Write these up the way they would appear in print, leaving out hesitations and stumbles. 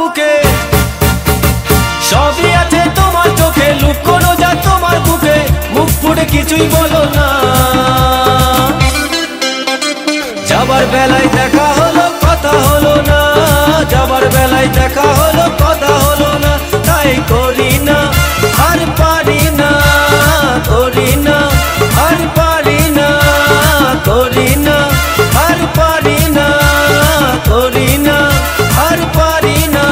বুকে, সবই আছে তোমার চোখে, লুকোনো যা তোমার বুকে, মুখ ফুটে কিছুই বলো না। যাবার বেলায় দেখা হলো কথা হলো না, যাবার বেলায় দেখা হলো কথা হলো না, তাই করি না আর পারি না, করি না আর পারি না, করি না আর পারি না, করি না আর পারি না।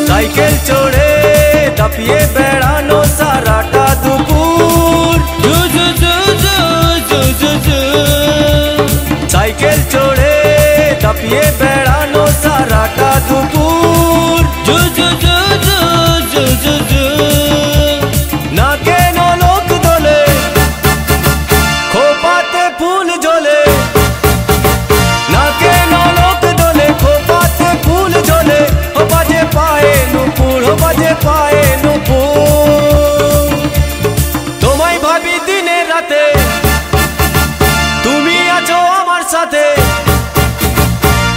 সাইকেল চড়ে দাপিয়ে বেড়ানো সারাটা দুপুর, সাইকেল চড়ে দাপিয়ে বেড়ানো সারাটা দুপুর, না কেন লোক দোলে খোপাতে ফুল ঝোলে, না কেন লোক দোলে খোপাতে ফুল ঝোলে, ও বাজে পায়ে নুপুর, ও বাজে পায়ে নুপুর। তোমায় ভাবি দিনে রাতে, তুমি আছো আমার সাথে,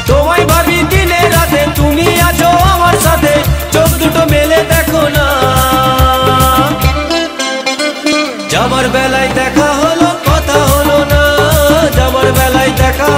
তোমায় ভাবি দিনে রাতে, তুমি আছো আমার সাথে, চোখ দুটো মেলে দেখো না। যাবার বেলায় দেখা হলো কথা হলো না, যাবার বেলায় দেখা